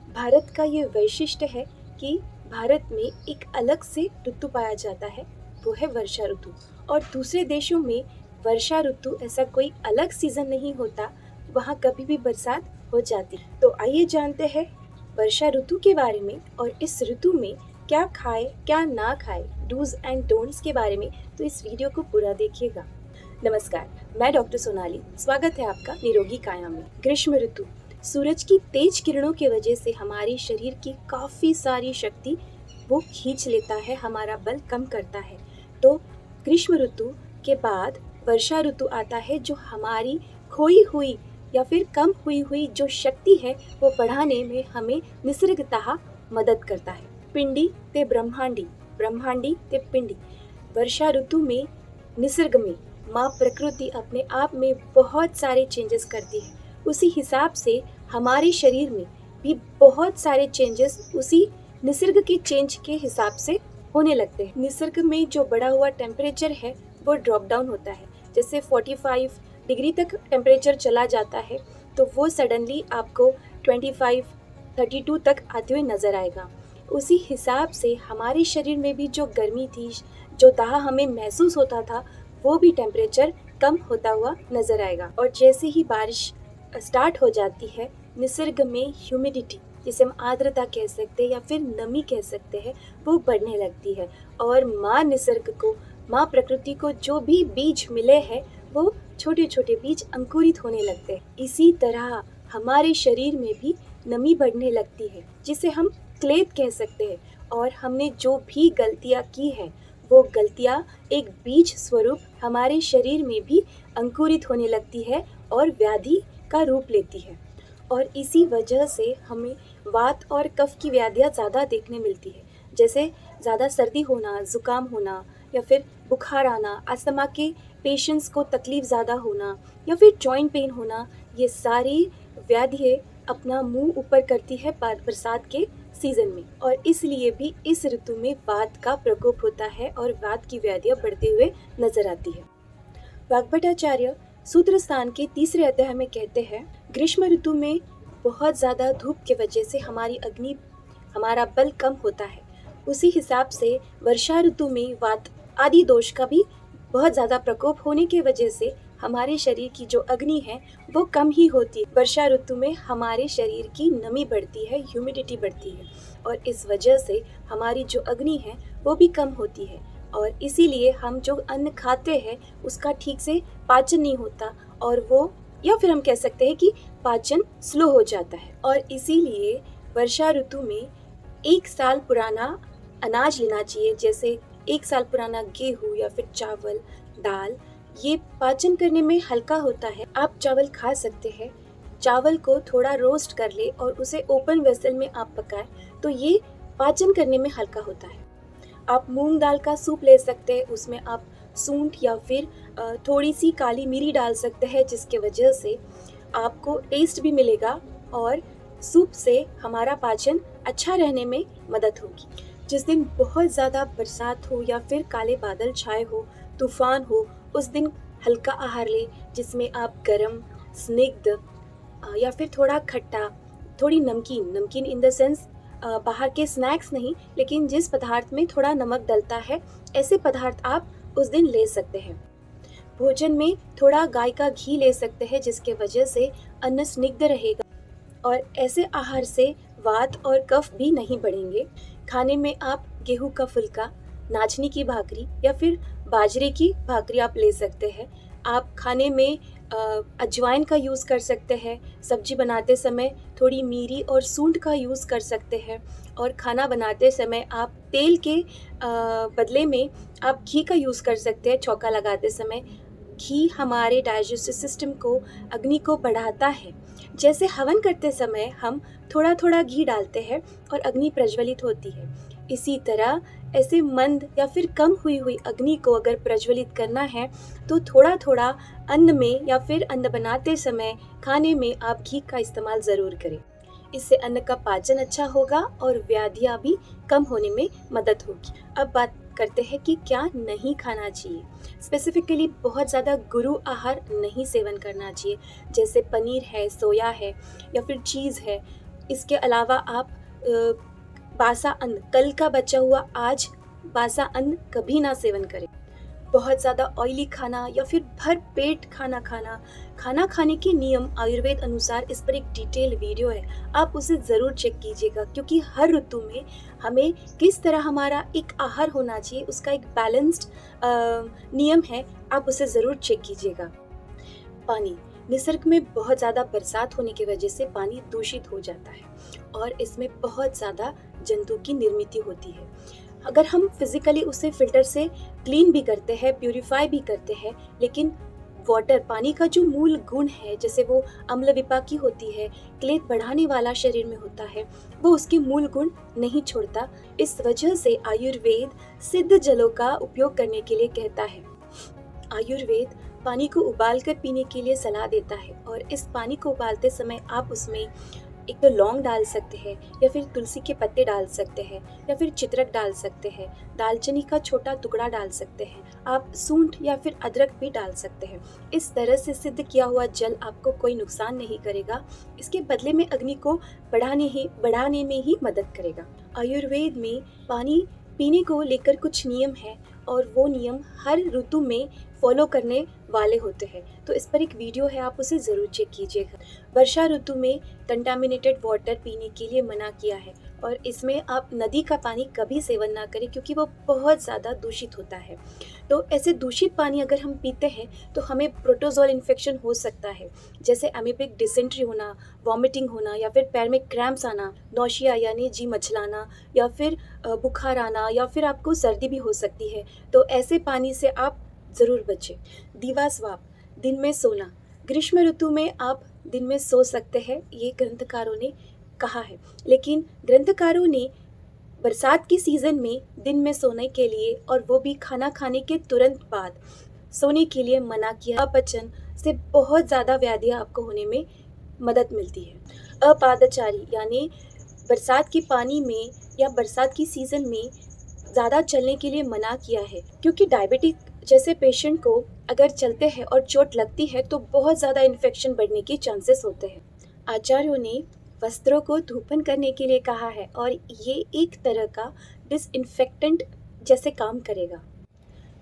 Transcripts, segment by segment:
भारत का ये वैशिष्ट्य है कि भारत में एक अलग से ऋतु पाया जाता है, वो है वर्षा ऋतु। और दूसरे देशों में वर्षा ऋतु ऐसा कोई अलग सीज़न नहीं होता, वहाँ कभी भी बरसात हो जाती। तो आइए जानते हैं वर्षा ऋतु के बारे में और इस ऋतु में क्या खाए क्या ना खाए, डूज एंड डोंट्स के बारे में। तो इस वीडियो को पूरा देखिएगा। नमस्कार, मैं डॉक्टर सोनाली। स्वागत है आपका निरोगी काया में। ग्रीष्म ऋतु, सूरज की तेज किरणों की वजह से हमारे शरीर की काफ़ी सारी शक्ति वो खींच लेता है, हमारा बल कम करता है। तो ग्रीष्म ऋतु के बाद वर्षा ऋतु आता है, जो हमारी खोई हुई या फिर कम हुई हुई जो शक्ति है वो बढ़ाने में हमें निसर्गतः मदद करता है। पिंडी ते ब्रह्मांडी, ब्रह्मांडी ते पिंडी। वर्षा ऋतु में निसर्ग में माँ प्रकृति अपने आप में बहुत सारे चेंजेस करती है। उसी हिसाब से हमारे शरीर में भी बहुत सारे चेंजेस उसी निसर्ग के चेंज के हिसाब से होने लगते हैं। निसर्ग में जो बढ़ा हुआ टेम्परेचर है वो ड्रॉप डाउन होता है। जैसे 45 डिग्री तक टेम्परेचर चला जाता है तो वो सडनली आपको 25 32 तक आते हुए नज़र आएगा। उसी हिसाब से हमारे शरीर में भी जो गर्मी थी, जो दाह हमें महसूस होता था, वो भी टेम्परेचर कम होता हुआ नज़र आएगा। और जैसे ही बारिश स्टार्ट हो जाती है, निसर्ग में ह्यूमिडिटी, जिसे हम आर्द्रता कह सकते हैं या फिर नमी कह सकते हैं, वो बढ़ने लगती है। और माँ निसर्ग को, माँ प्रकृति को जो भी बीज मिले हैं वो छोटे छोटे बीज अंकुरित होने लगते हैं। इसी तरह हमारे शरीर में भी नमी बढ़ने लगती है, जिसे हम क्लेद कह सकते हैं। और हमने जो भी गलतियाँ की हैं वो गलतियाँ एक बीज स्वरूप हमारे शरीर में भी अंकुरित होने लगती है और व्याधि का रूप लेती है। और इसी वजह से हमें वात और कफ की व्याधियाँ ज़्यादा देखने मिलती है। जैसे ज़्यादा सर्दी होना, ज़ुकाम होना या फिर बुखार आना, अस्थमा के पेशेंट्स को तकलीफ़ ज़्यादा होना या फिर जॉइंट पेन होना, ये सारी व्याधियाँ अपना मुंह ऊपर करती है बरसात के सीज़न में। और इसलिए भी इस ऋतु में वात का प्रकोप होता है और वात की व्याधियाँ बढ़ते हुए नजर आती है। वाग्भटाचार्य सूत्र स्थान के तीसरे अध्याय में कहते हैं, ग्रीष्म ऋतु में बहुत ज़्यादा धूप की वजह से हमारी अग्नि, हमारा बल कम होता है। उसी हिसाब से वर्षा ऋतु में वात आदि दोष का भी बहुत ज़्यादा प्रकोप होने की वजह से हमारे शरीर की जो अग्नि है वो कम ही होती है। वर्षा ऋतु में हमारे शरीर की नमी बढ़ती है, ह्यूमिडिटी बढ़ती है और इस वजह से हमारी जो अग्नि है वो भी कम होती है। और इसीलिए हम जो अन्न खाते हैं उसका ठीक से पाचन नहीं होता और वो, या फिर हम कह सकते हैं कि पाचन स्लो हो जाता है। और इसीलिए वर्षा ऋतु में 1 साल पुराना अनाज लेना चाहिए। जैसे 1 साल पुराना गेहूँ या फिर चावल, दाल, ये पाचन करने में हल्का होता है। आप चावल खा सकते हैं। चावल को थोड़ा रोस्ट कर ले और उसे ओपन वेसल में आप पकाएं तो ये पाचन करने में हल्का होता है। आप मूंग दाल का सूप ले सकते हैं, उसमें आप सूंठ या फिर थोड़ी सी काली मिरी डाल सकते हैं, जिसके वजह से आपको टेस्ट भी मिलेगा और सूप से हमारा पाचन अच्छा रहने में मदद होगी। जिस दिन बहुत ज़्यादा बरसात हो या फिर काले बादल छाए हो, तूफान हो, उस दिन हल्का आहार ले, जिसमें आप गरम, स्निग्ध या फिर थोड़ा खट्टा, थोड़ी नमकीन, नमकीन इन द सेंस बाहर के स्नैक्स नहीं, लेकिन जिस पदार्थ में थोड़ा नमक डलता है, ऐसे पदार्थ आप उस दिन ले सकते हैं। भोजन में थोड़ा गाय का घी ले सकते हैं, जिसके वजह से अन्न स्निग्ध रहेगा और ऐसे आहार से वात और कफ भी नहीं बढ़ेंगे। खाने में आप गेहूं का फुल्का, नाचनी की भाकरी या फिर बाजरे की भाकरी आप ले सकते हैं। आप खाने में अजवाइन का यूज़ कर सकते हैं। सब्जी बनाते समय थोड़ी मीरी और सूंठ का यूज़ कर सकते हैं। और खाना बनाते समय आप तेल के बदले में आप घी का यूज़ कर सकते हैं। चौका लगाते समय घी हमारे डाइजेस्टिव सिस्टम को, अग्नि को बढ़ाता है। जैसे हवन करते समय हम थोड़ा थोड़ा घी डालते हैं और अग्नि प्रज्वलित होती है, इसी तरह ऐसे मंद या फिर कम हुई हुई अग्नि को अगर प्रज्वलित करना है तो थोड़ा थोड़ा अन्न में या फिर अन्न बनाते समय खाने में आप घी का इस्तेमाल ज़रूर करें। इससे अन्न का पाचन अच्छा होगा और व्याधियाँ भी कम होने में मदद होगी। अब बात करते हैं कि क्या नहीं खाना चाहिए। स्पेसिफिकली बहुत ज़्यादा गुरु आहार नहीं सेवन करना चाहिए, जैसे पनीर है, सोया है या फिर चीज़ है। इसके अलावा आप बासा अन्न, कल का बचा हुआ आज बासा अन्न कभी ना सेवन करें। बहुत ज़्यादा ऑयली खाना या फिर भर पेट खाना खाना, खाना खाने के नियम आयुर्वेद अनुसार इस पर एक डिटेल वीडियो है, आप उसे ज़रूर चेक कीजिएगा, क्योंकि हर ऋतु में हमें किस तरह हमारा एक आहार होना चाहिए उसका एक बैलेंस्ड नियम है, आप उसे ज़रूर चेक कीजिएगा। पानी, निसर्ग में बहुत ज़्यादा बरसात होने की वजह से पानी दूषित हो जाता है और इसमें बहुत ज़्यादा जंतु की निर्मित होती है। अगर हम फिजिकली उसे फिल्टर से क्लीन भी करते हैं, प्यूरिफाई भी करते हैं, लेकिन वाटर, पानी का जो मूल गुण है, जैसे वो अम्ल विपाकी होती है, क्लेद बढ़ाने वाला शरीर में होता है, वो उसके मूल गुण नहीं छोड़ता। इस वजह से आयुर्वेद सिद्ध जलों का उपयोग करने के लिए कहता है। आयुर्वेद पानी को उबाल कर पीने के लिए सलाह देता है और इस पानी को उबालते समय आप उसमें एक तो लौंग डाल सकते हैं या फिर तुलसी के पत्ते डाल सकते हैं या फिर चित्रक डाल सकते हैं, दालचीनी का छोटा टुकड़ा डाल सकते हैं, आप सूंठ या फिर अदरक भी डाल सकते हैं। इस तरह से सिद्ध किया हुआ जल आपको कोई नुकसान नहीं करेगा, इसके बदले में अग्नि को बढ़ाने में ही मदद करेगा। आयुर्वेद में पानी पीने को लेकर कुछ नियम है और वो नियम हर ऋतु में फॉलो करने वाले होते हैं, तो इस पर एक वीडियो है, आप उसे ज़रूर चेक कीजिएगा। वर्षा ऋतु में कंटामिनेटेड वाटर पीने के लिए मना किया है और इसमें आप नदी का पानी कभी सेवन ना करें, क्योंकि वो बहुत ज़्यादा दूषित होता है। तो ऐसे दूषित पानी अगर हम पीते हैं तो हमें प्रोटोजोल इन्फेक्शन हो सकता है, जैसे एमीबिक डिसेंट्री होना, वॉमिटिंग होना या फिर पैर में क्रैम्प्स आना, नौशिया यानी जी मचलाना या फिर बुखार आना या फिर आपको सर्दी भी हो सकती है। तो ऐसे पानी से आप ज़रूर बचें। दिवास्वाप, दिन में सोना, ग्रीष्म ऋतु में आप दिन में सो सकते हैं, ये ग्रंथकारों ने कहा है, लेकिन ग्रंथकारों ने बरसात की सीज़न में दिन में सोने के लिए और वो भी खाना खाने के तुरंत बाद सोने के लिए मना किया। अपचन से बहुत ज़्यादा व्याधियाँ आपको होने में मदद मिलती है। अपादचारी यानी बरसात के पानी में या बरसात की सीज़न में ज़्यादा चलने के लिए मना किया है, क्योंकि डायबिटिक जैसे पेशेंट को अगर चलते हैं और चोट लगती है तो बहुत ज़्यादा इन्फेक्शन बढ़ने के चांसेस होते हैं। आचार्यों ने वस्त्रों को धूपन करने के लिए कहा है और ये एक तरह का डिसइंफेक्टेंट जैसे काम करेगा।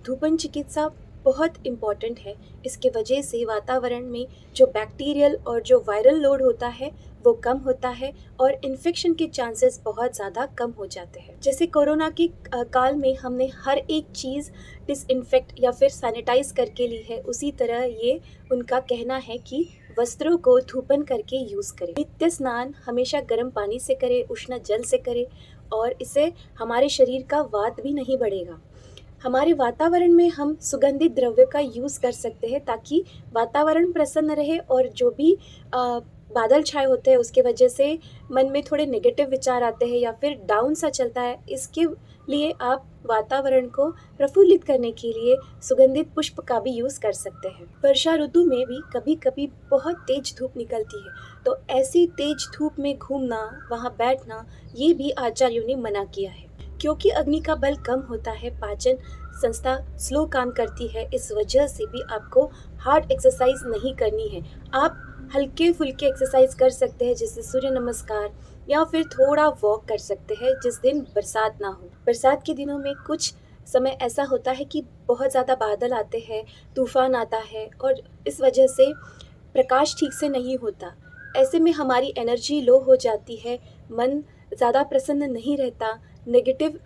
धूपन चिकित्सा बहुत इम्पॉर्टेंट है, इसके वजह से वातावरण में जो बैक्टीरियल और जो वायरल लोड होता है वो कम होता है और इन्फेक्शन के चांसेस बहुत ज़्यादा कम हो जाते हैं। जैसे कोरोना के काल में हमने हर एक चीज़ डिसइंफेक्ट या फिर सैनिटाइज करके ली है, उसी तरह ये उनका कहना है कि वस्त्रों को धूपन करके यूज़ करें। नित्य स्नान हमेशा गर्म पानी से करें, उष्ण जल से करें और इससे हमारे शरीर का वात भी नहीं बढ़ेगा। हमारे वातावरण में हम सुगंधित द्रव्य का यूज़ कर सकते हैं ताकि वातावरण प्रसन्न रहे और जो भी बादल छाए होते हैं उसके वजह से मन में थोड़े नेगेटिव विचार आते हैं या फिर डाउन सा चलता है, इसके लिए आप वातावरण को प्रफुल्लित करने के लिए सुगंधित पुष्प का भी यूज़ कर सकते हैं। वर्षा ऋतु में भी कभी कभी बहुत तेज धूप निकलती है, तो ऐसी तेज धूप में घूमना, वहाँ बैठना, ये भी आचार्यों ने मना किया है, क्योंकि अग्नि का बल कम होता है, पाचन संस्था स्लो काम करती है, इस वजह से भी आपको हार्ड एक्सरसाइज नहीं करनी है। आप हल्के फुल्के एक्सरसाइज कर सकते हैं, जैसे सूर्य नमस्कार या फिर थोड़ा वॉक कर सकते हैं जिस दिन बरसात ना हो। बरसात के दिनों में कुछ समय ऐसा होता है कि बहुत ज़्यादा बादल आते हैं, तूफान आता है और इस वजह से प्रकाश ठीक से नहीं होता। ऐसे में हमारी एनर्जी लो हो जाती है, मन ज़्यादा प्रसन्न नहीं रहता, नेगेटिव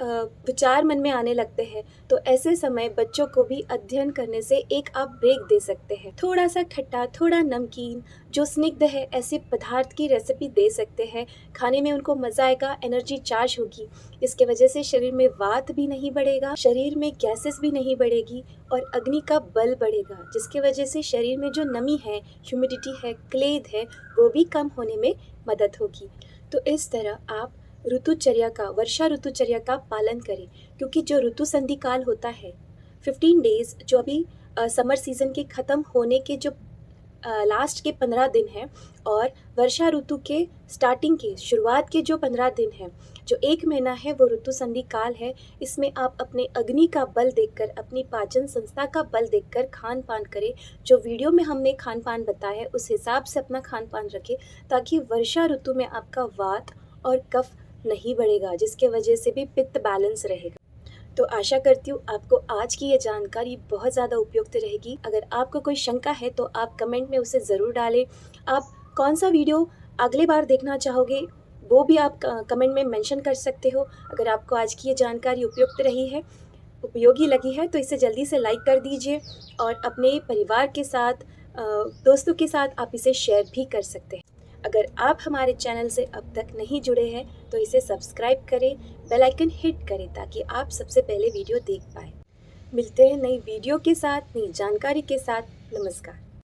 विचार मन में आने लगते हैं। तो ऐसे समय बच्चों को भी अध्ययन करने से एक आप ब्रेक दे सकते हैं। थोड़ा सा खट्टा, थोड़ा नमकीन, जो स्निग्ध है, ऐसे पदार्थ की रेसिपी दे सकते हैं, खाने में उनको मज़ा आएगा, एनर्जी चार्ज होगी। इसके वजह से शरीर में वात भी नहीं बढ़ेगा, शरीर में गैसेस भी नहीं बढ़ेगी और अग्नि का बल बढ़ेगा, जिसके वजह से शरीर में जो नमी है, ह्यूमिडिटी है, क्लेद है, वो भी कम होने में मदद होगी। तो इस तरह आप ऋतुचर्या का, वर्षा ऋतुचर्या का पालन करें, क्योंकि जो ऋतु संधि काल होता है 15 डेज, जो अभी समर सीजन के ख़त्म होने के जो लास्ट के 15 दिन हैं और वर्षा ऋतु के स्टार्टिंग के शुरुआत के जो 15 दिन हैं, जो 1 महीना है वो ऋतु संधि काल है। इसमें आप अपने अग्नि का बल देखकर, अपनी पाचन संस्था का बल देखकर खान-पान करें। जो वीडियो में हमने खान-पान बताया है उस हिसाब से अपना खान-पान रखें, ताकि वर्षा ऋतु में आपका वात और कफ नहीं बढ़ेगा, जिसके वजह से भी पित्त बैलेंस रहेगा। तो आशा करती हूँ आपको आज की ये जानकारी बहुत ज़्यादा उपयुक्त रहेगी। अगर आपको कोई शंका है तो आप कमेंट में उसे ज़रूर डालें। आप कौन-सा वीडियो अगली बार देखना चाहोगे, वो भी आप कमेंट में मेंशन कर सकते हो। अगर आपको आज की ये जानकारी उपयुक्त रही है, उपयोगी लगी है, तो इसे जल्दी से लाइक कर दीजिए और अपने परिवार के साथ, दोस्तों के साथ आप इसे शेयर भी कर सकते हैं। अगर आप हमारे चैनल से अब तक नहीं जुड़े हैं तो इसे सब्सक्राइब करें, बेल आइकन हिट करें ताकि आप सबसे पहले वीडियो देख पाएँ। मिलते हैं नई वीडियो के साथ, नई जानकारी के साथ। नमस्कार।